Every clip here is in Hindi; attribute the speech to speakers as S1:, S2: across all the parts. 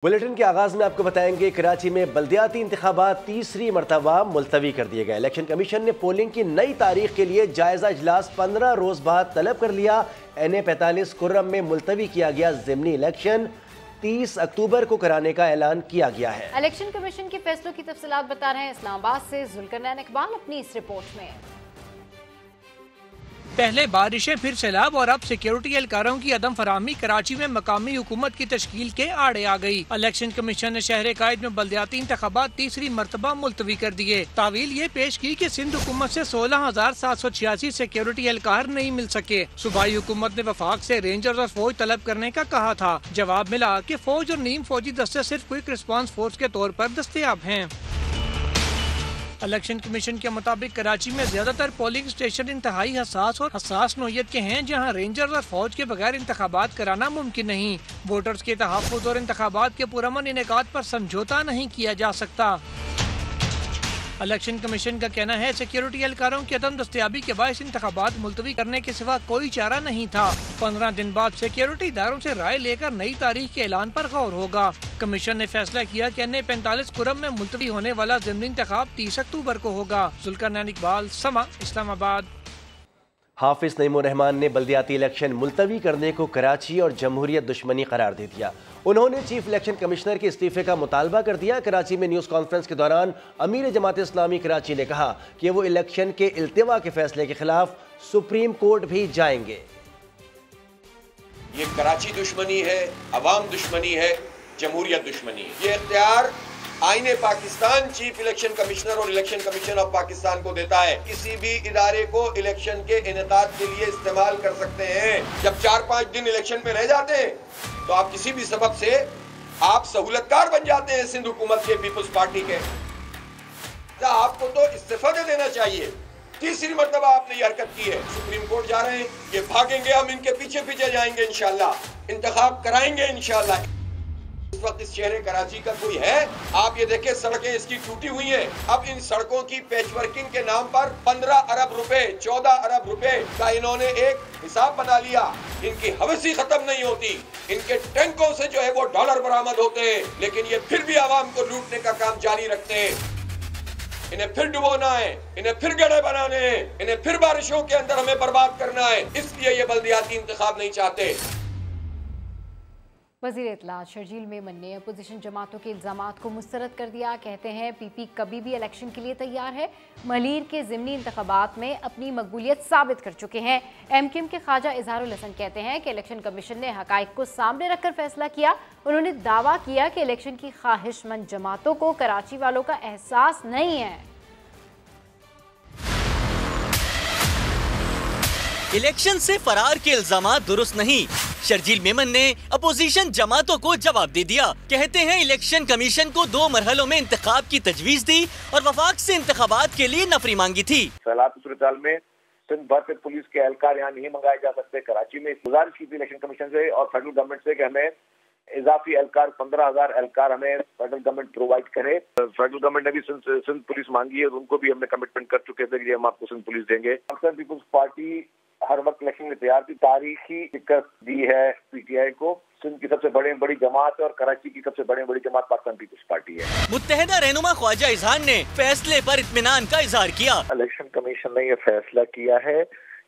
S1: बुलेटिन के आगाज में आपको बताएंगे कराची में बल्दियाती इंतखाबात तीसरी मरतबा मुलतवी कर दिए गए। इलेक्शन कमीशन ने पोलिंग की नई तारीख के लिए जायजा इजलास 15 रोज बाद तलब कर लिया। NA 45 खुर्रम में मुलतवी किया गया ज़िमनी इलेक्शन 30 अक्टूबर को कराने का ऐलान किया गया है।
S2: इलेक्शन कमीशन के फैसलों की तफसीलात बता रहे हैं इस्लामाबाद से जुल्करनैन इकबाल अपनी इस रिपोर्ट में।
S3: पहले बारिशें फिर सैलाब और अब सिक्योरिटी एहलकारों की अदम फराहमी कराची में मकामी हुकूमत की तश्कील के आड़े आ गई। इलेक्शन कमीशन ने शहर कायद में बल्दियाती इंतखाबात तीसरी मरतबा मुलतवी कर दिए। तावील ये पेश की कि सिंध हुकूमत से 16,786 सिक्योरिटी एहलकार नहीं मिल सके। सूबाई हुकूमत ने वफाक से रेंजर्स और फौज तलब करने का कहा था। जवाब मिला कि फौज और नीम फौजी दस्ते सिर्फ क्विक रिस्पांस फोर्स के तौर पर दस्तयाब हैं। इलेक्शन कमीशन के मुताबिक कराची में ज्यादातर पोलिंग स्टेशन इंतहाई हसास नौयत के हैं, जहां रेंजर्स और फौज के बगैर इंतखाबात कराना मुमकिन नहीं। वोटर्स के तहफ़्फ़ुज़ और इंतखाबात के पुरअमन इनेकाद पर समझौता नहीं किया जा सकता। इलेक्शन कमीशन का कहना है सिक्योरिटी एहलकारों की अदम दस्तयाबी के बायस इंतखाबात मुलतवी करने के सिवा कोई चारा नहीं था। 15 दिन बाद सिक्योरिटी इदारों से राय लेकर नई तारीख के ऐलान पर गौर होगा। कमीशन ने फैसला किया कि NA 45 खुर्रम में मुलतवी होने वाला ज़िमनी इंतखाब 30 अक्टूबर को होगा। जुल्करनैन इकबाल, समा, इस्लामाबाद।
S1: हाफिज नईमुर रहमान ने बल्दियाती इलेक्शन मुलतवी करने को कराची और जमहूरियत दुश्मनी करार दे दिया। उन्होंने चीफ इलेक्शन कमिश्नर के इस्तीफे का मुतालबा कर दिया। कराची में न्यूज़ कॉन्फ्रेंस के दौरान अमीर जमात इस्लामी कराची ने कहा कि वो इलेक्शन के इल्तिवा के फैसले के खिलाफ सुप्रीम कोर्ट भी जाएंगे।
S4: ये कराची दुश्मनी है, अवाम दुश्मनी है, जमहूरियत दुश्मनी है। ये इख्तियार आईने पाकिस्तान चीफ इलेक्शन कमिश्नर और इलेक्शन कमीशन ऑफ पाकिस्तान को देता है। किसी भी इदारे को इलेक्शन के इनेकाद के लिए इस्तेमाल कर सकते हैं। जब 4-5 दिन इलेक्शन में रह जाते हैं तो आप किसी भी सबब से आप सहूलतकार बन जाते हैं सिंध हुकूमत के, पीपल्स पार्टी के। आपको तो इस्तीफा दे देना चाहिए। तीसरी मरतबा आपने ये हरकत की है। सुप्रीम कोर्ट जा रहे हैं, ये भागेंगे, हम इनके पीछे पीछे जाएंगे इंशाल्लाह, इंतखाब कराएंगे इंशाल्लाह। इस वक्त इस शहर कराची का कोई है? आप ये देखें सड़कें इसकी टूटी हुई हैं। अब इन सड़कों की पैचवर्किंग के नाम पर 15 अरब रुपए 14 अरब रुपए का इन्होंने एक हिसाब बना लिया। इनकी हवस ही खत्म नहीं होती। इनके टैंकों से जो है वो डॉलर बरामद होते हैं, लेकिन ये फिर भी आवाम को लूटने का काम जारी रखते हैं। इन्हें फिर डुबोना है, इन्हें फिर गड्ढे बनाने हैं, इन्हें फिर बारिशों के अंदर हमें बर्बाद करना है। इसलिए ये बल्दियाती इंतखाब नहीं चाहते।
S2: वज़ीर इत्तलात शर्जील मेमन ने अपोजिशन जमातों के इल्ज़ामात को मुस्तरद कर दिया। कहते हैं PP कभी भी इलेक्शन के लिए तैयार है। मलीर के ज़िमनी इंतखाबात में अपनी मकबूलियत साबित कर चुके हैं। MKM के ख्वाजा इजहारुल हसन कहते हैं कि इलेक्शन कमीशन ने हक़ाइक़ को सामने रखकर फैसला किया। उन्होंने दावा किया कि इलेक्शन की ख्वाहिशमंद जमातों को कराची वालों का एहसास नहीं है।
S5: इलेक्शन से फरार के इल्जामात दुरुस्त नहीं। शर्जील मेमन ने अपोजिशन जमातों को जवाब दे दिया। कहते हैं इलेक्शन कमीशन को 2 मरहलों में इंतखाब की तजवीज दी और वफाक से इंतखाबात के लिए नफरी मांगी थी।
S6: सैलाब की सूरत में सिंध भर से पुलिस के एहलकार यहाँ नहीं मंगाए जा सकते। कराची में गुजारिश की थी इलेक्शन कमीशन से और फेडरल गवर्नमेंट से कि हमें इजाफी एहलकार 15,000 एहलकार हमें फेडरल गवर्नमेंट प्रोवाइड करे। फेडरल गवर्नमेंट ने भी सिंध पुलिस मांगी है, उनको भी हमने कमिटमेंट कर चुके थे कि हम आपको सिंध पुलिस देंगे। पाकिस्तान पीपल्स पार्टी हर वक्त इलेक्शन में तैयार थी। तारीखी शिकस्त दी है PTI को। सिंध की सबसे बड़ी जमात है और कराची की सबसे बड़ी जमात पाकिस्तान पीपल्स पार्टी है।
S5: मुत्तहिदा रहनुमा ख्वाजा इजहान ने फैसले पर इत्मीनान का इजहार किया।
S6: इलेक्शन कमीशन ने ये फैसला किया है,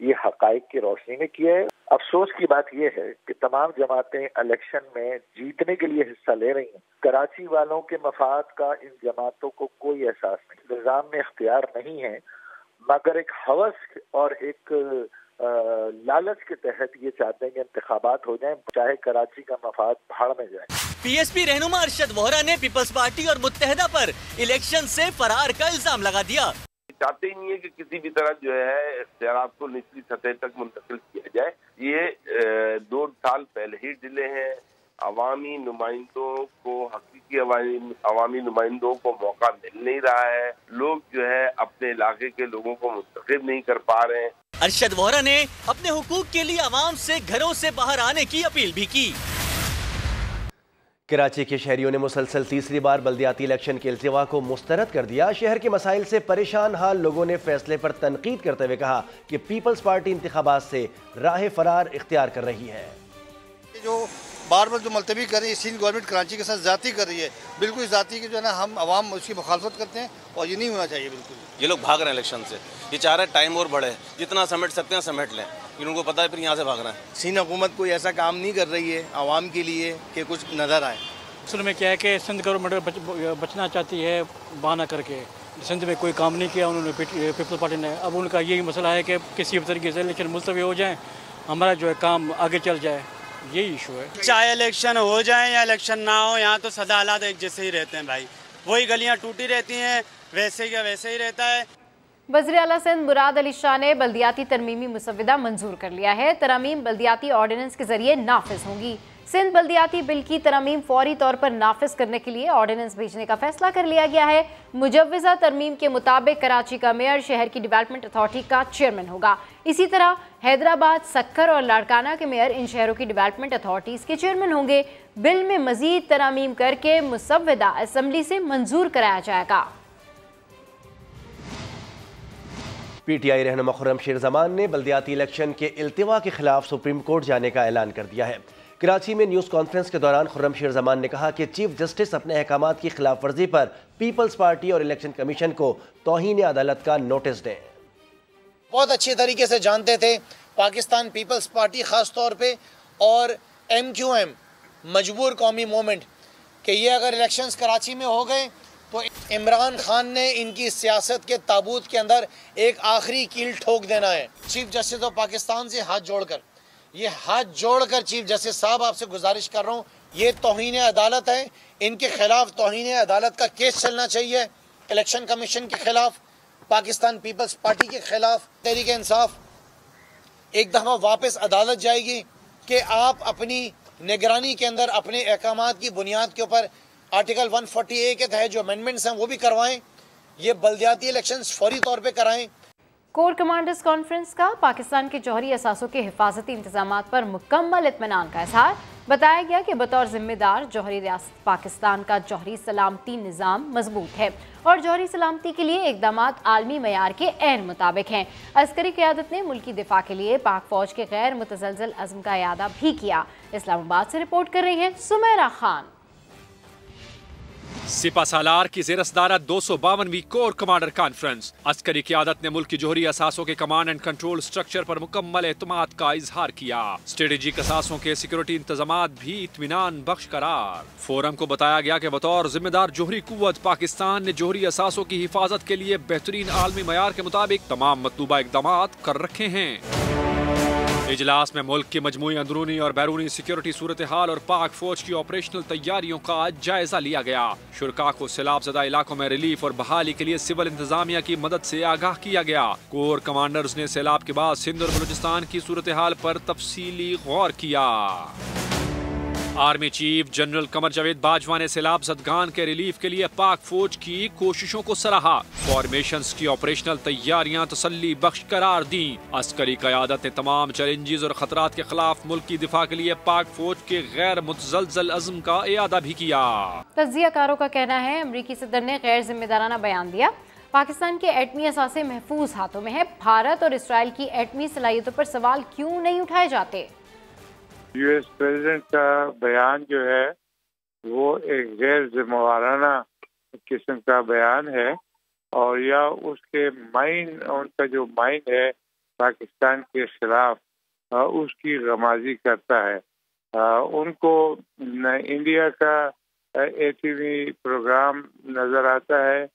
S6: ये हकाइक की रोशनी में किया है। अफसोस की बात यह है कि तमाम जमातें इलेक्शन में जीतने के लिए हिस्सा ले रही हैं। कराची वालों के मफाद का इन जमातों को कोई एहसास नहीं। निजाम में इख्तियार नहीं है, मगर एक हवस और एक लालच के तहत ये चाहते हैं कि इंतखाबात हो जाएं, चाहे कराची का मफाद भाड़ में जाए।
S5: PSP रहनुमा अरशद वोहरा ने पीपल्स पार्टी और मुत्तहिदा पर इलेक्शन से फरार का इल्जाम लगा दिया।
S7: चाहते ही नहीं है कि किसी भी तरह जो है इख्तियारात को निचली सतह तक मुंतकिल किया जाए। ये 2 साल पहले ही डिले हैं। अवामी नुमाइंदों को, हकीकी अवामी नुमाइंदों को मौका मिल नहीं रहा है। लोग जो है अपने इलाके के लोगों को मुंतखब नहीं कर पा रहे हैं।
S5: अरशद वोहरा ने अपने हुकूक के लिए आवाम से घरों से बाहर आने की अपील भी की।
S1: कराची के शहरियों ने मुसलसल तीसरी बार बल्दियाती इलेक्शन के इल्तिवा को मुस्तरद कर दिया। शहर के मसाइल से परेशान हाल लोगों ने फैसले पर तनकीद करते हुए कहा कि पीपल्स पार्टी इंतखाबात से राह फरार इख्तियार कर रही है।
S8: जो बार बार जो मुलतवी कर रही है सिंध गवर्नमेंट कराची के साथ ज़्यादती कर रही है। बिल्कुल ज़्यादती की जो है ना हम आवाम उसकी मुखालफत करते हैं और ये नहीं होना चाहिए। बिल्कुल
S9: ये लोग भाग रहे हैं इलेक्शन से, ये चाह रहे हैं टाइम और बढ़े, जितना समेट सकते हैं समेट लें, लेकिन उनको पता है फिर यहाँ से भागना है।
S10: सिंध हुकूमत कोई ऐसा काम नहीं कर रही है आवाम के लिए कि कुछ नज़र आए।
S11: असल में क्या है कि सिंध गवर्नमेंट बचना चाहती है बहाना करके। सिंध में कोई काम नहीं किया उन्होंने पीपल्स पार्टी ने। अब उनका यही मसला है कि किसी भी तरीके से इलेक्शन मुलतवी हो जाए, हमारा जो है काम आगे चल जाए, यही इशू है।
S12: चाहे इलेक्शन हो जाए या इलेक्शन ना हो, यहाँ तो सदा हालात एक जैसे ही रहते हैं भाई। वही गलियाँ टूटी रहती हैं, वैसे या वैसे ही रहता है।
S2: वज़ीर आला सिंध मुराद अली शाह ने बल्दियाती तरमीमी मुसव्वदा मंजूर कर लिया है। तरमीम बल्दियाती ऑर्डिनेंस के जरिए नाफिज होंगी। सिंध बल्दियाती बिल की तरमीम फौरी तौर पर नाफिज करने के लिए ऑर्डिनेंस भेजने का फैसला कर लिया गया है। मुजव्वज़ा तरमीम के मुताबिक कराची का मेयर शहर की डेवलपमेंट अथॉरिटी का चेयरमैन होगा। इसी तरह हैदराबाद, सक्कर और लाड़काना के मेयर इन शहरों की डेवलपमेंट अथॉरिटीज़ के चेयरमैन होंगे। बिल में मजीद तरमीम करके मुसव्वदा असम्बली से मंजूर कराया जाएगा।
S1: PTI रहनुमा खुर्रमशेर जमान ने बल्दियाती इलेक्शन के इल्तिवा के खिलाफ सुप्रीम कोर्ट जाने का ऐलान कर दिया है। कराची में न्यूज़ कॉन्फ्रेंस के दौरान खुर्रमशेर जमान ने कहा कि चीफ जस्टिस अपने अहकामात की खिलाफ वर्जी पर पीपल्स पार्टी और इलेक्शन कमीशन को तौहीन अदालत का नोटिस दें।
S13: बहुत अच्छे तरीके से जानते थे पाकिस्तान पीपल्स पार्टी ख़ास तौर पे और MQM मजबूर कौमी मूवमेंट कि ये अगर इलेक्शंस कराची में हो गए तो इमरान खान ने इनकी सियासत के ताबूत के अंदर एक आखिरी कील ठोक देना है। चीफ जस्टिस ऑफ पाकिस्तान से हाथ जोड़कर चीफ जस्टिस साहब आपसे गुजारिश कर रहा हूँ, ये तौहीन अदालत है, इनके खिलाफ तौहीन अदालत का केस चलना चाहिए। इलेक्शन कमीशन के खिलाफ, पाकिस्तान पीपल्स पार्टी के खिलाफ तहरीक इंसाफ एक दफ़ा वापस अदालत जाएगी कि आप अपनी निगरानी के अंदर अपने अहकामात की बुनियाद के ऊपर आर्टिकल 140A के तहत जो अमेंडमेंट्स हैं वो भी करवाएं, ये बल्दियाती इलेक्शंस फौरी तौर पे कराएं।
S2: कोर कमांडर्स कॉन्फ्रेंस का पाकिस्तान के जौहरी असासों के हिफाजती इंतजामात पर मुकम्मल इत्मीनान का इजहार। बताया गया कि बतौर जिम्मेदार जौहरी रियासत पाकिस्तान का जौहरी सलामती निज़ाम मजबूत है और जौहरी सलामती के लिए इकदामात आलमी मयार के ऐन मुताबिक हैं। अस्करी क़यादत ने मुल्की दिफा के लिए पाक फौज के गैर मुतज़लज़ल अज़्म का इयादा भी किया। इस्लामाबाद से रिपोर्ट कर रही हैं सुमेरा खान।
S14: सिपा सालार की ज़ेर-ए-सदारत 252वीं कोर कमांडर कॉन्फ्रेंस। अस्करी क़यादत ने मुल्क की जौहरी असासों के कमांड एंड कंट्रोल स्ट्रक्चर पर मुकम्मल एतमाद का इजहार किया। स्ट्रेटेजिक असासों के सिक्योरिटी इंतजामात भी इत्मीनान बख्श करार। फोरम को बताया गया कि बतौर जिम्मेदार जौहरी कुव्वत पाकिस्तान ने जौहरी असासों की हिफाजत के लिए बेहतरीन आलमी मयार के मुताबिक तमाम मतलूबा इक़दामात कर रखे हैं। इजलास में मुल्क की मजमूई अंदरूनी और बैरूनी सिक्योरिटी सूरत हाल और पाक फौज की ऑपरेशनल तैयारियों का जायजा लिया गया। शुरका को सैलाब ज़दा इलाकों में रिलीफ और बहाली के लिए सिविल इंतजामिया की मदद से आगाह किया गया। कोर कमांडर्स ने सैलाब के बाद सिंध और बलूचिस्तान की सूरत हाल पर तफसीली गौर किया। Army chief general Qamar Javed Bajwa ने सैलाब ज़दगान के रिलीफ के लिए पाक फौज की कोशिशों को सराहा। फॉर्मेशंस की ऑपरेशनल तैयारियां तसल्ली बख्श करार दी। अस्करी क़यादत ने तमाम चैलेंजेस और खतरात के खिलाफ मुल्क की दिफा के लिए पाक फौज के गैर मुतज़लज़ल अज़्म का इयादा भी किया।
S2: तज्ज़ियाकारों का कहना है अमरीकी सदर ने गैर जिम्मेदाराना बयान दिया। पाकिस्तान के एटमी असासे महफूज हाथों में है। भारत और इसराइल की एटमी सलाहियतों पर सवाल क्यों नहीं उठाए जाते?
S15: US प्रेसिडेंट का बयान जो है वो एक गैर जिम्मेवाराना किस्म का बयान है और या उसके उनका जो माइंड है पाकिस्तान के खिलाफ उसकी गमाजी करता है। उनको न इंडिया का एटमी प्रोग्राम नजर आता है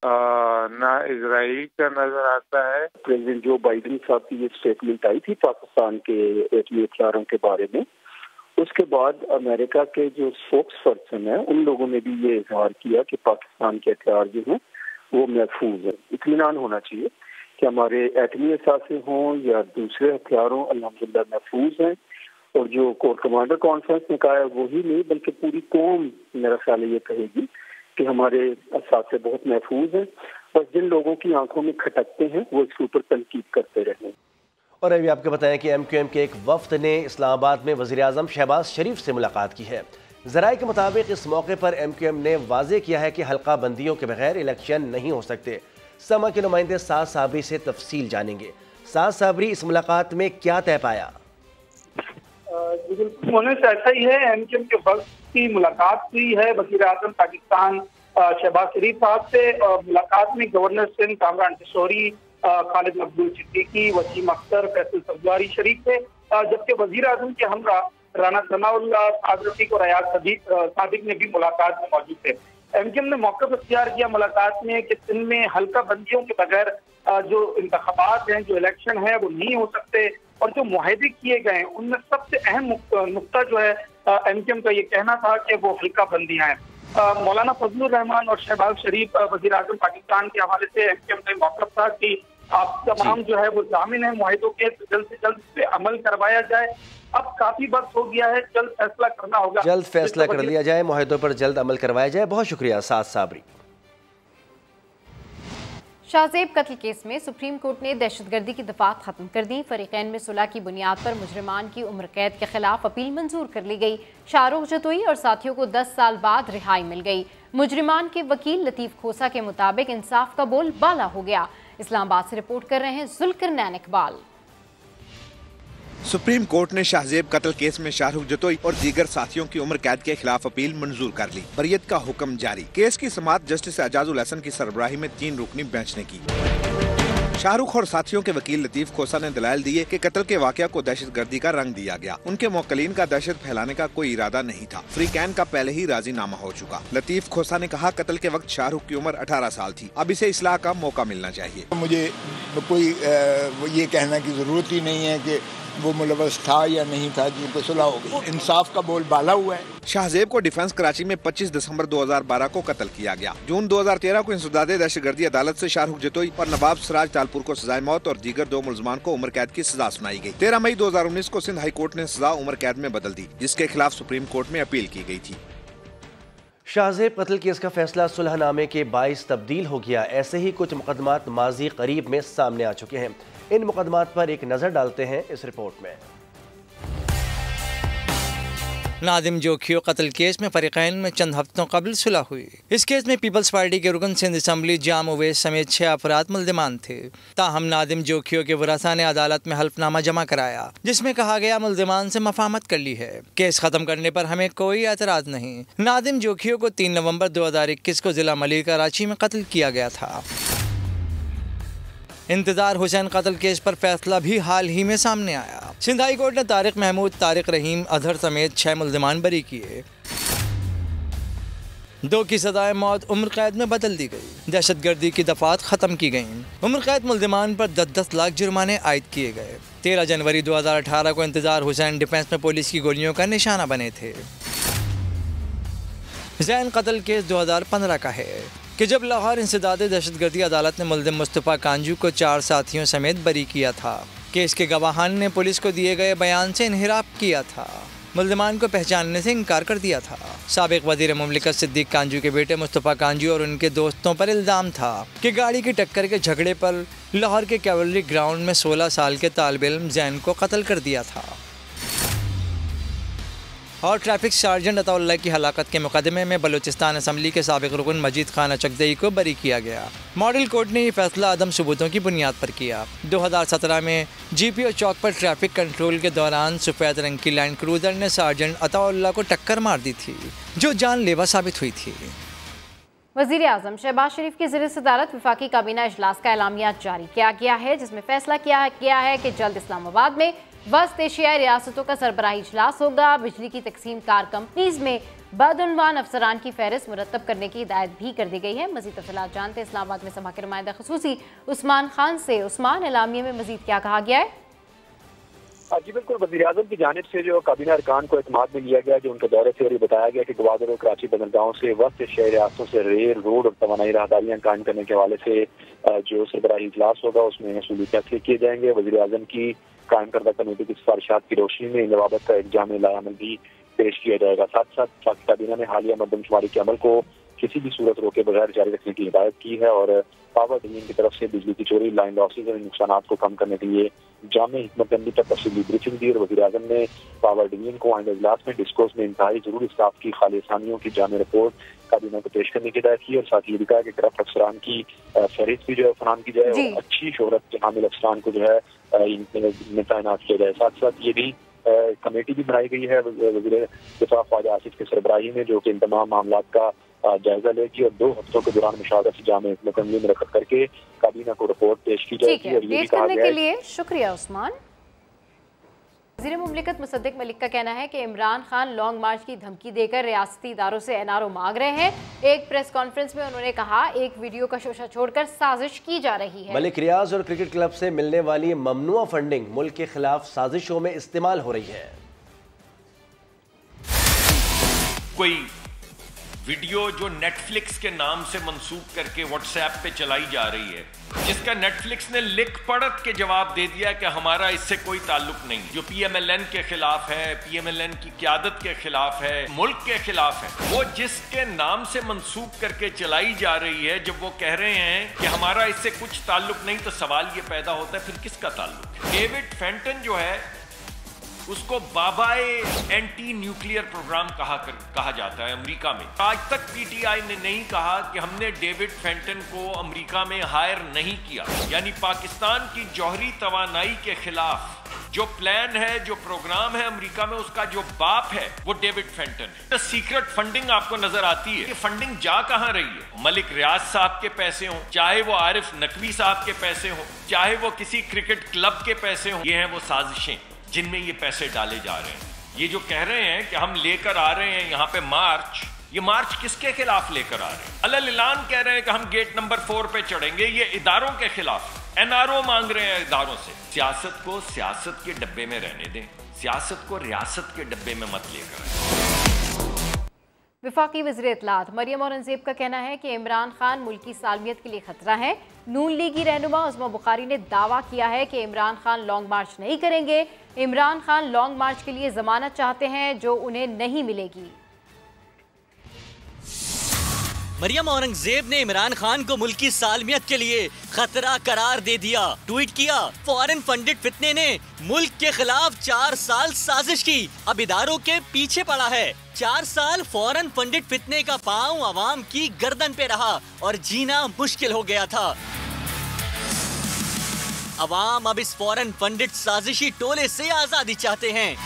S15: ना इजराइल का नजर आता है।
S16: प्रेसिडेंट जो बाइडेन साहब की ये स्टेटमेंट आई थी पाकिस्तान के एटमी हथियारों के बारे में, उसके बाद अमेरिका के जो स्पोक्स पर्सन है उन लोगों ने भी ये इजहार किया कि पाकिस्तान के हथियार जो हैं वो महफूज है। इत्मीनान होना चाहिए कि हमारे एटमी असासे हों या दूसरे हथियारों अल्हम्दुलिल्लाह महफूज हैं। और जो कोर कमांडर कॉन्फ्रेंस ने कहा है वही नहीं बल्कि पूरी कौम मेरा ख्याल ये कहेगी कि हमारे असासे बहुत महफूज हैं। बस जिन लोगों की आंखों में खटकते हैं वो इसके ऊपर तनकीद करते रहें।
S1: और अभी आपको बताएं कि MQM के एक वफ्द ने इस्लामाबाद में वज़ीर-ए-आज़म शहबाज शरीफ से मुलाकात की है। ज़राए के मुताबिक इस मौके पर MQM ने वाज़े किया है कि हल्का बंदियों के बगैर इलेक्शन नहीं हो सकते। समा के नुमाइंदे साद साबरी से तफसील जानेंगे। साद साबरी, इस मुलाकात में क्या तय पाया?
S17: होने से ऐसा ही है। एमक्यूएम के वक्त की मुलाकात हुई है वज़ीर आज़म पाकिस्तान शहबाज शरीफ साहब से। मुलाकात में गवर्नर सिंध कामरान किशोरी, खालिद मकबूल सिद्दीकी, वसीम अख्तर, फैसल सब्ज़वारी शरीफ थे, जबकि वज़ीर आज़म के हमरा राना सनाउल्लाह, साद रफीक और अयाज सादिक ने भी मुलाकात में मौजूद थे। एमक्यूएम ने मौक़िफ़ इख्तियार किया मुलाकात में कि सिंध में हल्का बंदियों के बगैर जो इंतखाबात हैं, जो इलेक्शन है वो नहीं हो सकते, और जो मुआहदे किए गए हैं उनमें सबसे अहम नुक्ता जो है एमक्यूएम का ये कहना था कि वो हल्का बंदियां हैं। मौलाना फजलुर रहमान और शहबाज शरीफ वज़ीर आज़म पाकिस्तान के हवाले से एमक्यूएम का मौक़िफ़ था कि आप तमाम जो है वो जामिन है मुआहदों के, जल्द से जल्द इस पे अमल करवाया जाए। अब काफी वक्त हो गया है, जल्द फैसला करना होगा,
S1: जल्द फैसला कर लिया जाए, मुआहदों पर जल्द अमल करवाया जाए। बहुत शुक्रिया साद साबरी।
S2: शाहजेब कत्ल केस में सुप्रीम कोर्ट ने दहशतगर्दी की दफात खत्म कर दी। फरीकैन में सुलह की बुनियाद पर मुजरिमान की उम्र कैद के खिलाफ अपील मंजूर कर ली गई। शाहरुख जतोई और साथियों को 10 साल बाद रिहाई मिल गई। मुजरिमान के वकील लतीफ खोसा के मुताबिक इंसाफ का बोल बाला हो गया। इस्लामाबाद से रिपोर्ट कर रहे हैं जुल्करनैन इकबाल।
S18: सुप्रीम कोर्ट ने शाहजेब कत्ल केस में शाहरुख जतोई और दीगर साथियों की उम्र कैद के खिलाफ अपील मंजूर कर ली। बरियत का हुक्म जारी। केस की समाअत जस्टिस एजाजुल हसन की सरबराही में 3 रुकनी बेंच ने की। शाहरुख और साथियों के वकील लतीफ खोसा ने दलाइल दिए कि कत्ल के वाकया को दहशतगर्दी का रंग दिया गया। उनके मौक्कलीन का दहशत फैलाने का कोई इरादा नहीं था। फरीकैन का पहले ही राजीनामा हो चुका। लतीफ खोसा ने कहा, कत्ल के वक्त शाहरुख की उम्र 18 साल थी। अब इसे इस्लाह का मौका मिलना चाहिए।
S19: मुझे कोई ये कहना की जरूरत ही नहीं है कि वो मुलव्वस था या नहीं था, जिनको सुलह हो गई। इंसाफ का बोल बाला हुआ है।
S18: शाहजेब को डिफेंस कराची में 25 दिसंबर 2012 को कत्ल किया गया। जून 2013 को इंसदादे दहशतगर्दी अदालत से शाहरुख जतोई और नवाब सिराज तालपुर को सजाए मौत और दीगर 2 मुलजमान को उम्र कैद की सजा सुनाई गई। 13 मई 2019 को सिंध हाई कोर्ट ने सजा उम्र कैद में बदल दी, जिसके खिलाफ सुप्रीम कोर्ट में अपील की गई थी।
S1: शाहजेब कत्ल केस का फैसला सुलहनामे के बाइस तब्दील हो गया। ऐसे ही कुछ मुकदमात माजी करीब में सामने आ चुके हैं। इन मुकदमात पर एक नजर डालते हैं इस रिपोर्ट में।
S20: नादिम जोखियो कत्ल केस में फरीकैन में चंद हफ्तों कबल सुलह हुई। इस केस में पीपल्स पार्टी के रुकन सिंध असम्बली जाम उवैस समेत 6 अफराद मुल्जिमान थे। ताहम नादिम जोखियो के वरासा ने अदालत में हल्फनामा जमा कराया, जिसमें कहा गया मुल्जिमान से मफाहमत कर ली है, केस खत्म करने पर हमें कोई एतराज नहीं। नादिम जोखियो को 3 नवंबर 2021 को जिला मलिक कराची में कत्ल किया गया था। इंतजार हुसैन कत्ल केस पर फैसला भी हाल ही में सामने आया। सिंध हाई कोर्ट ने तारिक महमूद, तारिक रहीम, अजहर समेत 6 मुल्जिमान बरी किए। 2 की सजाए मौत उम्र कैद में बदल दी गई। दहशतगर्दी की दफात खत्म की गयी। उम्र कैद मुल्जिमान पर 10-10 लाख जुर्माने आयद किए गए। 13 जनवरी 2018 को इंतजार हुसैन डिफेंस में पुलिस की गोलियों का निशाना बने थे। जैन कत्ल केस 2015 का है कि जब लाहौर इंसदादे दहशतगर्दी अदालत ने मुल्जिम मुस्तफ़ा कांजू को 4 साथियों समेत बरी किया था। केस के गवाहान ने पुलिस को दिए गए बयान से इन्हिराफ किया था। मुल्जिमान को पहचानने से इनकार कर दिया था। साबिक वज़ीर मुमलिकत सिद्दीक कांजू के बेटे मुस्तफ़ा कांजू और उनके दोस्तों पर इल्ज़ाम था कि गाड़ी की टक्कर के झगड़े पर लाहौर के कैवलरी ग्राउंड में 16 साल के तालिब इल्म जैन को कत्ल कर दिया था। और ट्रैफिक सार्जेंट अताउल्लाह की हलाकत के मुकदमे में बलूचिस्तान असम्बली के साबिक रुकन मजीद खान अचकदई को बरी किया गया। मॉडल कोर्ट ने ये फैसला अदम सबूतों की बुनियाद पर किया। 2017 में GPO चौक पर ट्रैफिक कंट्रोल के दौरान सफ़ेद रंग की लैंड क्रूजर ने सार्जेंट अताउल्लाह को टक्कर मार दी थी, जो जानलेवा साबित हुई थी।
S2: वज़ीर आज़म शहबाज शरीफ की ज़रिए सदारत वफाकी काबीना इजलास का एलामिया जारी किया गया है, जिसमें फैसला किया गया है कि जल्द इस्लामाबाद में वस्त एशियाई रियासतों का सरबराही इजलास होगा। बिजली की तकसीम कार कंपनीज में बदउनवान अफसरान की फहरिस्त मुरतब करने की हिदायत भी कर दी गई है। मज़ीद तफसीलात जानते हैं इस्लामाबाद में सभा के नुमाइंदा ख़ुसूसी उस्मान खान से। उस्मान, एलामिया में मज़ीद क्या कहा गया है?
S21: जी बिल्कुल, वज़ीर आज़म की जानिब से जो काबीना अरकान को एतमाद में लिया गया, जो उनके दौरे से और ये बताया गया कि गवादर और कराची बंदरगाहों से वस्त एशियाई रियासतों से रेल, रोड और तवानाई राहदारियाँ कायम करने के हवाले से जो सरबराही इजलास होगा उसमें असूली फैसले किए जाएंगे। वज़ीर आज़म की कायम करदा कमेटी की सिफारिशात की रोशनी में इन जवाबत का एक जामे लायामल भी पेश किया जाएगा। साथ साथ वफाकी काबीना ने हालिया मरदमशुमारी के अमल को किसी भी सूरत रोके बगैर जारी रखने की हिदायत की है और पावर डिवीजन की तरफ से बिजली की चोरी, लाइन लॉसेज और नुकसान को कम करने के लिए जामे हिकमत पर तफसीली ब्रीफिंग दी। और वज़ीर आज़म ने पावर डिवीजन को आइंदा इजलास में डिस्कोर्स में इंतहाई जरूरी स्टाफ की खालिसानियों की जामे रिपोर्ट काबीना को पेश करने की हिदायत की। और साथ ही भी कहा कि करप्ट अफसरान की फहरिस्त भी जो है फराहम की जाए और अच्छी शोहरत के हामिल अफसरान को जो है में तैनात किया जाए। साथ साथ ये भी कमेटी भी बनाई गई है वज़ीर दिफा ख्वाजा आसिफ की सरबराही में, जो कि इन तमाम मामलात का जायजा लेगी और 2 हफ्तों के दौरान मुशावरत जामे मुकम्मल मुनक़्क़द करके काबीना को रिपोर्ट पेश की जाएगी। और ये भी कहा गया है।
S2: के लिए शुक्रिया उस्मान। वज़ीर मुमलिकत मुसद्दिक मलिक का कहना है कि इमरान खान लॉन्ग मार्च की धमकी देकर रियासती इदारों से NRO मांग रहे हैं। एक प्रेस कॉन्फ्रेंस में उन्होंने कहा एक वीडियो का शोशा छोड़कर साजिश की जा रही है।
S1: मलिक रियाज और क्रिकेट क्लब से मिलने वाली ममनुआ फंडिंग मुल्क के खिलाफ साजिशों में इस्तेमाल हो रही है।
S3: कोई वीडियो जो नेटफ्लिक्स के नाम से मंसूब करके व्हाट्सएप पे चलाई जा रही है, जिसका नेटफ्लिक्स ने लिख पढ़त के जवाब दे दिया कि हमारा इससे कोई ताल्लुक नहीं, जो PMLN के खिलाफ है, PMLN की क़यादत के खिलाफ है, मुल्क के खिलाफ है, वो जिसके नाम से मंसूब करके चलाई जा रही है, जब वो कह रहे हैं कि हमारा इससे कुछ ताल्लुक नहीं, तो सवाल ये पैदा होता है फिर किसका ताल्लुक है। डेविड फेंटन जो है उसको बाबाए एंटी न्यूक्लियर प्रोग्राम कहा जाता है अमेरिका में। आज तक PTI ने नहीं कहा कि हमने डेविड फेंटन को अमेरिका में हायर नहीं किया। यानी पाकिस्तान की जौहरी तवानाई के खिलाफ जो प्लान है, जो प्रोग्राम है अमेरिका में, उसका जो बाप है वो डेविड फेंटन है। सीक्रेट फंडिंग आपको नजर आती है कि फंडिंग जा कहां रही है। मलिक रियाज साहब के पैसे हों, चाहे वो आरिफ नकवी साहब के पैसे हों, चाहे वो किसी क्रिकेट क्लब के पैसे हों, ये हैं वो साजिशें जिनमें ये पैसे डाले जा रहे हैं। ये जो कह रहे हैं कि हम लेकर आ रहे हैं यहाँ पे मार्च, ये मार्च किसके खिलाफ लेकर आ रहे हैं? अलल ऐलान कह रहे हैं कि हम गेट नंबर 4 पे चढ़ेंगे, ये इदारों के खिलाफ। NRO मांग रहे हैं इदारों से। सियासत को सियासत के डब्बे में रहने दें, सियासत को रियासत के डब्बे में मत लेकर आए।
S2: वफाकी वज़ीर इत्तलात मरियम औरंगज़ेब का कहना है कि इमरान खान मुल्क की सालमियत के लिए खतरा है। नून लीग की रहनुमा उस्मा बुखारी ने दावा किया है कि इमरान खान लॉन्ग मार्च नहीं करेंगे। इमरान खान लॉन्ग मार्च के लिए जमानत चाहते हैं जो उन्हें नहीं मिलेगी।
S5: मरियम औरंगजेब ने इमरान खान को मुल्क की सालमियत के लिए खतरा करार दे दिया। ट्वीट किया, फॉरेन फंडेड फितने ने मुल्क के खिलाफ 4 साल साजिश की, अब इदारों के पीछे पड़ा है। 4 साल फॉरेन फंडेड फितने का पांव अवाम की गर्दन पे रहा और जीना मुश्किल हो गया था। अवाम अब इस फॉरेन फंडेड साजिशी टोले से आजादी चाहते हैं।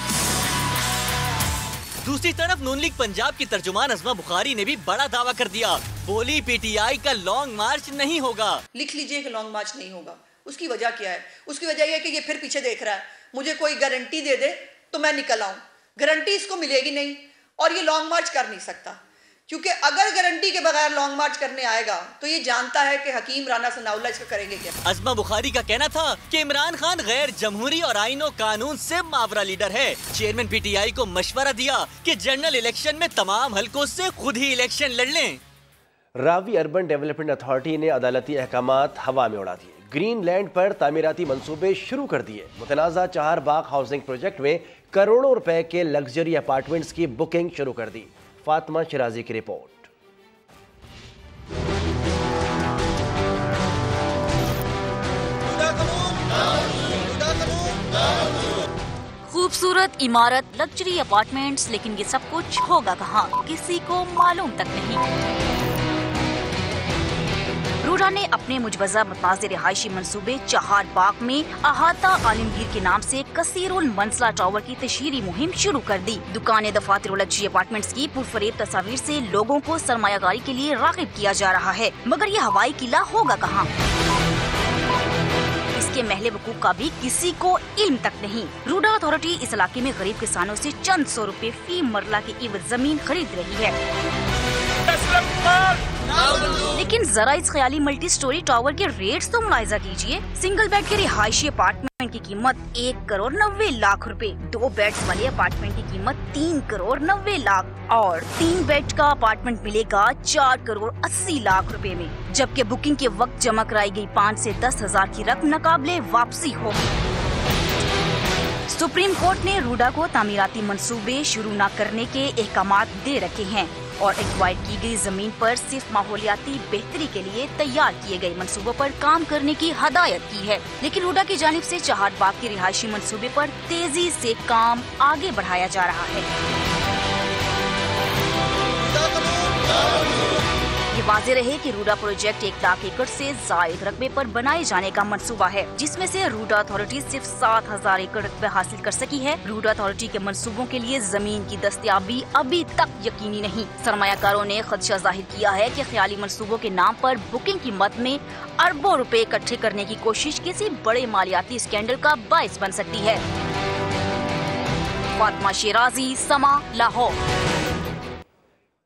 S5: दूसरी तरफ नून लीग पंजाब की तर्जुमान उस्मा बुखारी ने भी बड़ा दावा कर दिया। बोली PTI का लॉन्ग मार्च नहीं होगा।
S22: लिख लीजिए कि लॉन्ग मार्च नहीं होगा। उसकी वजह क्या है? उसकी वजह यह है कि ये फिर पीछे देख रहा है। मुझे कोई गारंटी दे दे तो मैं निकल आऊं। गारंटी इसको मिलेगी नहीं और ये लॉन्ग मार्च कर नहीं सकता, क्योंकि अगर गारंटी के बगैर लॉन्ग मार्च करने आएगा तो ये जानता है कि हकीम राना सनाउल्लाह इसका करेंगे क्या।
S5: उस्मा बुखारी का कहना था कि इमरान खान गैर जमहूरी और आईनो कानून से मावरा लीडर है। चेयरमैन PTI को मशवरा दिया कि जनरल इलेक्शन में तमाम हलकों से खुद ही इलेक्शन लड़ लें।
S1: रावी अर्बन डेवलपमेंट अथॉरिटी ने अदालती अहकामात हवा में उड़ा दिए। ग्रीन लैंड पर तामीराती मंसूबे शुरू कर दिए। मुतनाज़ा चहार बाग हाउसिंग प्रोजेक्ट में करोड़ों रुपए के लग्जरी अपार्टमेंट्स की बुकिंग शुरू कर दी। फातिमा शिराजी की रिपोर्ट।
S23: खूबसूरत इमारत, लग्जरी अपार्टमेंट्स, लेकिन ये सब कुछ होगा कहाँ, किसी को मालूम तक नहीं। रूडा ने अपने मुजवजा मुताज़िर रिहायशी मंसूबे चहार बाग में अहाता आलमगीर के नाम से कसीरुल मंजिला टावर की तशहीरी मुहिम शुरू कर दी। दुकानें, दफातर और लग्जरी अपार्टमेंट्स की पुरफरेब तस्वीर से लोगों को सरमायाकारी के लिए राग़िब किया जा रहा है, मगर ये हवाई किला होगा कहाँ, इसके महले वकूफ का भी किसी को इल्म तक नहीं। रूडा अथॉरिटी इस इलाके में गरीब किसानों से चंद 100 रुपए फी मरला की इवज जमीन खरीद रही है। लेकिन जरा इस ख्याली मल्टी स्टोरी टावर के रेट्स तो मुलाहिजा कीजिए। सिंगल बेड के रिहायशी अपार्टमेंट की कीमत 1 करोड़ 90 लाख रुपए, 2 बेड्स वाले अपार्टमेंट की कीमत 3 करोड़ 90 लाख और 3 बेड का अपार्टमेंट मिलेगा 4 करोड़ 80 लाख रुपए में, जबकि बुकिंग के वक्त जमा कराई गई 5 से 10 हजार की रकम नाकाबिले वापसी होगी। सुप्रीम कोर्ट ने रूडा को तामीराती मंसूबे शुरू न करने के अहकामात दे रखे हैं और एक्वायर की गई जमीन पर सिर्फ माहौलियाती बेहतरी के लिए तैयार किए गए मंसूबों पर काम करने की हदायत की है। लेकिन रूडा की जानिब से चहार बाग के रिहायशी मंसूबे पर तेजी से काम आगे बढ़ाया जा रहा है। ये वाज़ेह रहे कि रूडा प्रोजेक्ट 1 लाख एकड़ से जायद रकबे पर बनाए जाने का मंसूबा है, जिसमें से रूडा अथॉरिटी सिर्फ 7,000 एकड़ रकबे हासिल कर सकी है। रूडा अथॉरिटी के मंसूबों के लिए जमीन की दस्तयाबी अभी तक यकीनी नहीं। सरमायाकारों ने खदशा जाहिर किया है कि ख्याली मंसूबों के नाम पर बुकिंग की मद में अरबों रुपए इकट्ठे करने की कोशिश किसी बड़े मालियाती स्कैंडल का बाइस बन सकती है। फातिमा शिराजी, समा, लाहौर।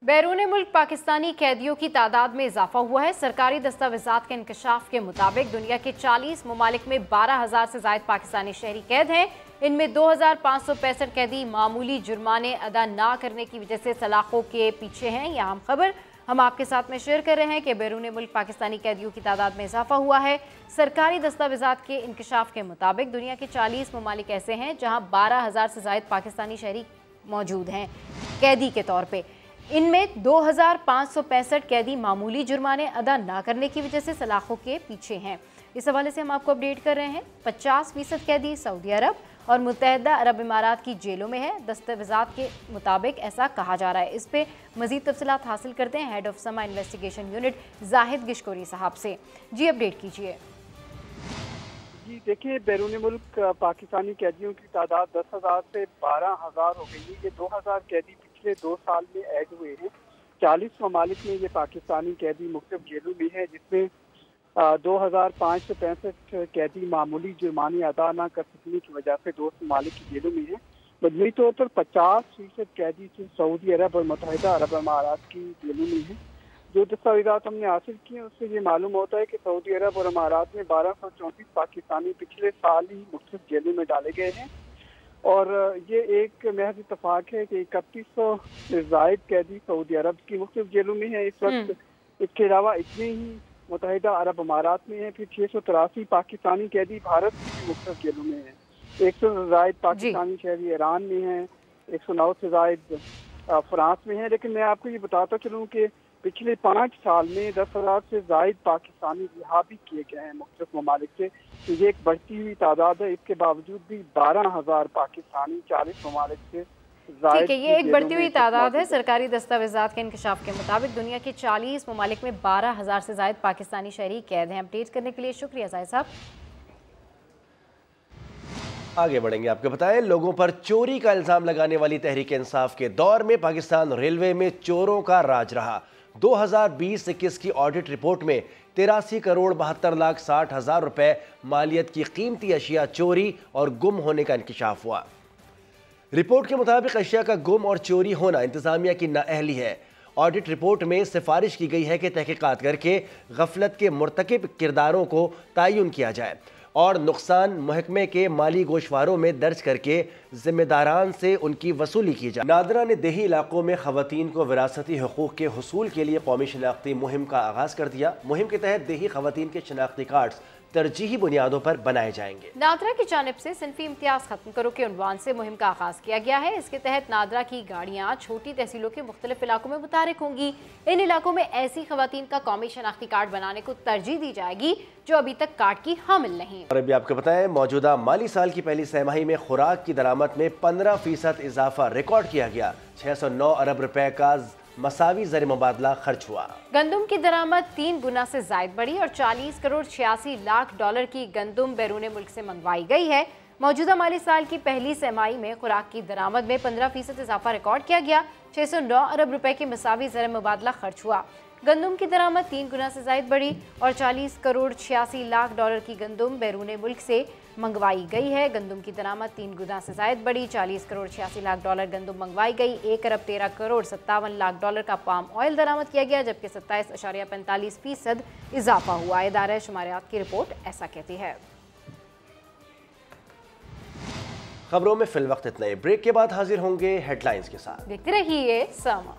S2: बैरून मुल्क पाकिस्तानी कैदियों की तादाद में इजाफा हुआ है। सरकारी दस्तावेजात के इंकशाफ के मुताबिक दुनिया के 40 ममालिक में 12,000 से ज्यादा पाकिस्तानी शहरी कैद हैं। इनमें 2,565 कैदी मामूली जुर्माने अदा ना करने की वजह से सलाखों के पीछे हैं। यह अहम खबर हम आपके साथ में शेयर कर रहे हैं कि बैरून मुल्क पाकिस्तानी कैदियों की तादाद में इजाफा हुआ है। सरकारी दस्तावेजात के इंकशाफ के मुताबिक दुनिया के 40 ममालिक ऐसे हैं जहां 12,000 से ज्यादा पाकिस्तानी शहरी मौजूद हैं कैदी के तौर पे। इनमें 2,565 कैदी मामूली जुर्माने अदा ना करने की वजह से सलाखों के पीछे हैं। इस हवाले से हम आपको अपडेट कर रहे हैं। 50% कैदी सऊदी अरब और मुत्तहदा अरब इमारात की जेलों में है। दस्तावेजात के मुताबिक ऐसा कहा जा रहा है। इस पे मजीद तफसीलात हासिल करते हैं हेड ऑफ समा इन्वेस्टिगेशन यूनिट जाहिद गिशकोरी साहब से। जी अपडेट कीजिए।
S4: जी देखिए, बैरून मुल्क पाकिस्तानी कैदियों की तादाद 10,000 से 12,000 हो गई है। ये 2,000 कैदी पिछले 2 साल में ऐड हुए हैं। 40 ममालिक में ये पाकिस्तानी कैदी मुख्तलिफ जेलों में है, जिसमें 2,565 कैदी मामूली जुर्माने अदा न कर सकने की वजह से 2 ममालिक की जेलों में है। मजमूई तौर पर 50% कैदी सिर्फ सऊदी अरब और मुत्तहदा अरब इमारात की जेलों में है। जो दस्तावेजात हमने हासिल किए उससे ये मालूम होता है कि सऊदी अरब और इमारात में 1234 पाकिस्तानी पिछले साल ही मुख्तलिफ जेलों में डाले गए हैं। और ये एक महज इत्तफाक है कि 3100 से जायद कैदी सऊदी अरब की मुख्तलिफ जेलों में है इस वक्त। इसके अलावा इतने ही मुत्तहदा अरब इमारात में है। फिर 683 पाकिस्तानी कैदी भारत की मुख्तलिफ जेलों में है। 100 से जायद पाकिस्तानी शहरी ईरान में है, 109 से जायद फ्रांस में है। लेकिन मैं आपको ये बताता चलूँ कि पिछले 5 साल में 10,000 से जायद पाकिस्तानी रिहा भी किए गए हैं मुख्तलिफ ममालिक से। तो ये एक बढ़ती हुई तादाद है। इसके बावजूद भी 12,000 पाकिस्तानी 40 ममालिक से
S2: ठीक है, ये एक बढ़ती हुई तादाद है। सरकारी दस्तावेजात के इंकशाफ के मुताबिक दुनिया के 40 ममालिक में 12,000 से ज्यादा पाकिस्तानी शहरी कैद हैं। अपडेट करने के लिए शुक्रिया जाहिद साहब।
S1: आगे बढ़ेंगे, आपको बताएं लोगों पर चोरी का इल्जाम लगाने वाली तहरीक इंसाफ के दौर में पाकिस्तान रेलवे में चोरों का राज रहा। 2020-21 की ऑडिट रिपोर्ट में 83 करोड़ 72 लाख 60 हजार रुपए मालियत की कीमती अशिया चोरी और गुम होने का इंकशाफ हुआ। रिपोर्ट के मुताबिक अशिया का गुम और चोरी होना इंतजामिया की नाअहली है। ऑडिट रिपोर्ट में सिफारिश की गई है कि तहकीकात करके गफलत के मुर्तकिब किरदारों को तयन किया जाए और नुकसान महकमे के माली गोशवारों में दर्ज करके जिम्मेदारान से उनकी वसूली की जाए। नादरा ने देही इलाकों में खवातीन को विरासती हुकूक के हुसूल के लिए कौमी शनाख्ती मुहिम का आगाज कर दिया। मुहिम के तहत देही खवातीन के शनाख्ती कार्ड्स तरजीही बुनियादों पर बनाए जाएंगे।
S2: नादरा की जानिब से सिनफी इम्तियाज खत्म करो के उन्वान से मुहिम का आगाज किया गया है। इसके तहत नादरा की गाड़ियाँ छोटी तहसीलों के मुख्तलिफ इलाकों में मुतारिक होंगी। इन इलाकों में ऐसी खवातीन का कौमी शनाख्ती कार्ड बनाने को तरजीह दी जाएगी जो अभी तक कार्ड की हामिल नहीं।
S1: और अभी आपको बताएं मौजूदा माली साल की पहली छमाही में खुराक की दरामद में 15% इजाफा रिकॉर्ड किया गया। 609 अरब रुपए का मसावी ज़र मुबादला खर्च हुआ।
S2: गंदुम की दरामद 3 गुना से जायद बढ़ी और 40 करोड़ 86 लाख डॉलर की गंदुम बैरून मुल्क से मंगवाई गई है। मौजूदा माली साल की पहली छमाही में खुराक की दरामद में 15% इजाफा रिकॉर्ड किया गया। 609 अरब रुपए की मसावी ज़र मुबादला खर्च हुआ। गंदुम की दरामद 3 गुना से जायद बढ़ी और 40 करोड़ 86 लाख डॉलर की गंदुम बैरून मुल्क से मंगवाई गई है। गंदुम की दरामद 3 गुना से जायद बढ़ी, 40 करोड़ 86 लाख डॉलर गंदुम मंगवाई गई। 1 अरब 13 करोड़ 57 लाख डॉलर का पाम ऑयल दरामद किया गया, जबकि 27.45% इजाफा हुआ। इदारा शुमारियात की रिपोर्ट ऐसा कहती है।
S1: खबरों में फिल वक्त इतना ही। ब्रेक के बाद हाजिर होंगे हेडलाइंस के साथ।
S2: देखते रहिए समा।